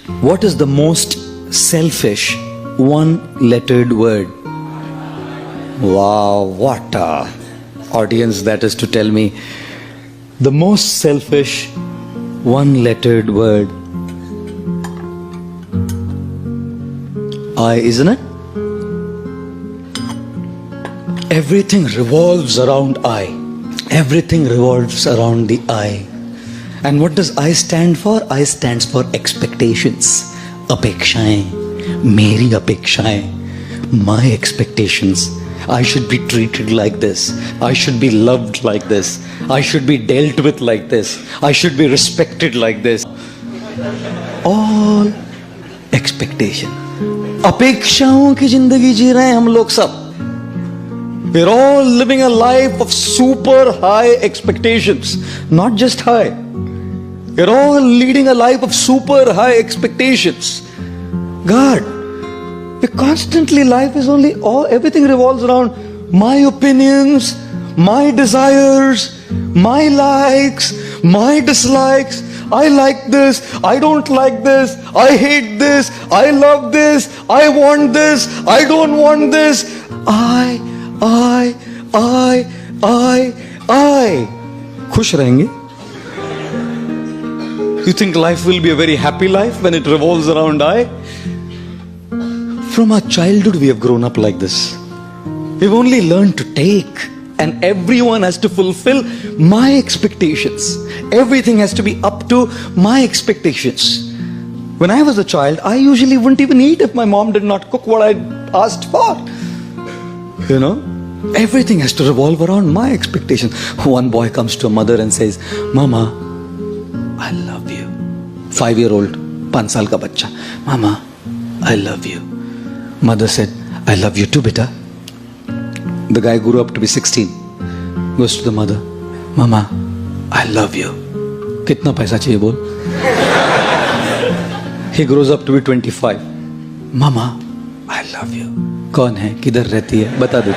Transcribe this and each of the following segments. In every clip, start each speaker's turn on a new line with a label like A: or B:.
A: What is the most selfish one-lettered word? Wow, what a audience that is to tell me. The most selfish one-lettered word. I, isn't it? Everything revolves around I. Everything revolves around the I. And what does I stand for? I stands for expectations. Apekshaएं, मेरी अपेक्षाएं, my expectations. I should be treated like this. I should be loved like this. I should be dealt with like this. I should be respected like this. All expectation. अपेक्षाओं की जिंदगी जी रहे हैं हम लोग सब. We're all living a life of super high expectations. Not just high. We're all leading a life of super high expectations. God, constantly life is only everything revolves around my opinions, my desires, my likes, my dislikes. I like this, I don't like this, I hate this, I love this, I want this, I don't want this. I. खुश रहेंगे? You think life will be a very happy life when it revolves around I? From our childhood we have grown up like this. We've only learned to take, and everyone has to fulfill my expectations. Everything has to be up to my expectations. When I was a child, I usually wouldn't even eat if my mom did not cook what I asked for. You know? Everything has to revolve around my expectations. One boy comes to a mother and says, Mama, I love you. 5-year-old, 5 साल का बच्चा. Mama, I love you. Mother said, I love you too, beta. The guy grew up to be 16. Goes to the mother, Mama, I love you. कितना पैसा चाहिए बोल? He grows up to be 25. Mama, I love you. कौन है? किधर रहती है? बता दे.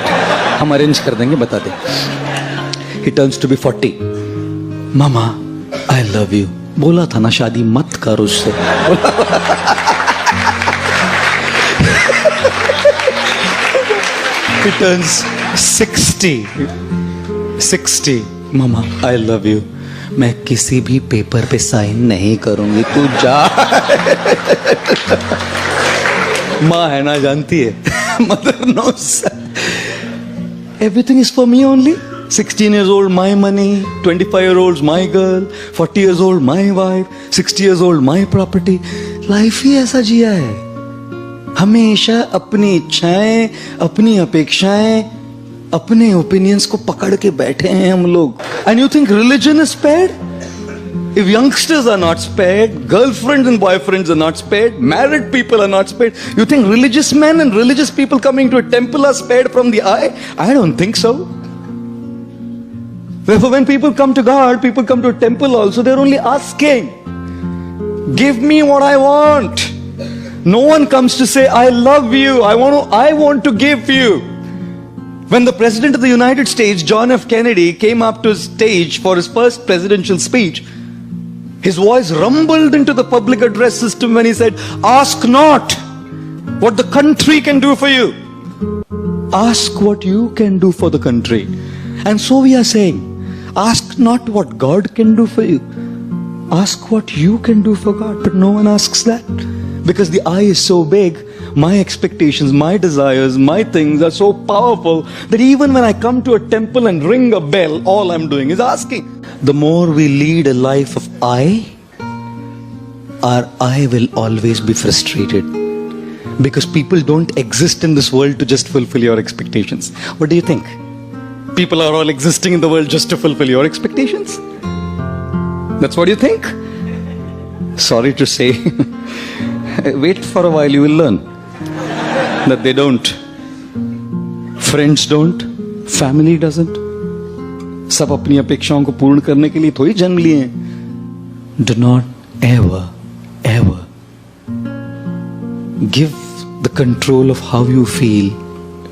A: हम अरेंज कर देंगे, बता दे. He turns to be 40. Mama, I love you. बोला था ना शादी मत कर उससे. He turns 60. Mama, I love you. मैं किसी भी पेपर पे साइन नहीं करूंगी, तू जा. माँ है ना, जानती है. Mother knows. Everything is for me only. 16 years old, my money. 25-year-olds, my girl. 40 years old, my wife. 60 years old, my property. Life ही ऐसा जिया है. हमेशा अपनी इच्छाएं, अपनी अपेक्षाएं, अपने ओपिनियंस को पकड़ के बैठे हैं हम लोग. And you think religion is spared? If youngsters are not spared, girlfriends and boyfriends are not spared, married people are not spared, you think religious men and religious people coming to a temple are spared from the eye? I don't think so. Therefore, when people come to God, people come to a temple also, they're only asking, give me what I want. No one comes to say, I love you, I want to give you. When the President of the United States, John F. Kennedy, came up to his stage for his first presidential speech, his voice rumbled into the public address system when he said, ask not what the country can do for you. Ask what you can do for the country. And so we are saying, ask not what God can do for you. Ask what you can do for God. But no one asks that. Because the I is so big, my expectations, my desires, my things are so powerful that even when I come to a temple and ring a bell, all I'm doing is asking. The more we lead a life of I, our I will always be frustrated. Because people don't exist in this world to just fulfill your expectations. What do you think? People are all existing in the world just to fulfill your expectations? That's what you think? Sorry to say. Wait for a while, you will learn that they don't. Friends don't. Family doesn't. सब अपनी अपेक्षाओं को पूर्ण करने के लिए थोड़ी जन्म लिए हैं. Do not ever give the control of how you feel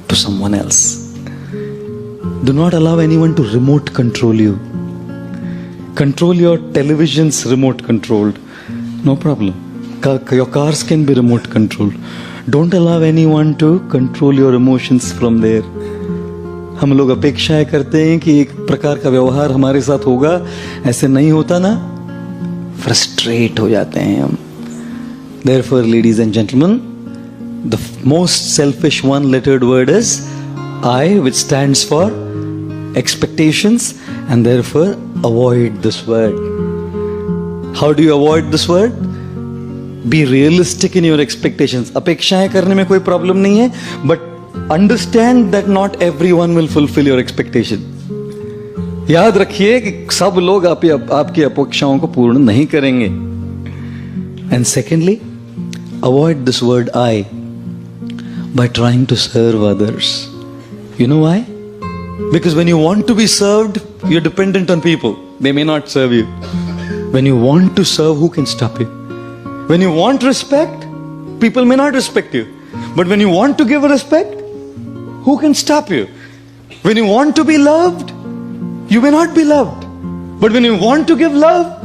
A: to someone else. Do not allow anyone to remote control you. Control your television's remote controlled. No problem. Your cars can be remote controlled. Don't allow anyone to control your emotions from there. हम लोग अपेक्षाएं करते हैं कि एक प्रकार का व्यवहार हमारे साथ होगा, ऐसे नहीं होता ना, फ्रस्ट्रेट हो जाते हैं हम. Therefore, ladies and gentlemen, the most selfish one-lettered word is I, which stands for expectations, and therefore avoid this word. How do you avoid this word? Be realistic in your expectations. अपेक्षाएं करने में कोई problem नहीं है, but understand that not everyone will fulfill your expectation. याद रखिए कि सब लोग आपकी अपेक्षाओं को पूर्ण नहीं करेंगे. And secondly, avoid this word I by trying to serve others. You know why? Because when you want to be served, you're dependent on people. They may not serve you. When you want to serve, who can stop you? When you want respect, people may not respect you. But when you want to give respect, who can stop you? When you want to be loved, you may not be loved. But when you want to give love,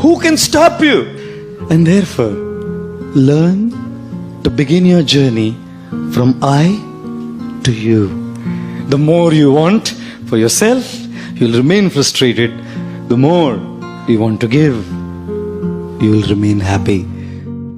A: who can stop you? And therefore, learn to begin your journey from I to you. The more you want for yourself, you'll remain frustrated. The more you want to give, you will remain happy.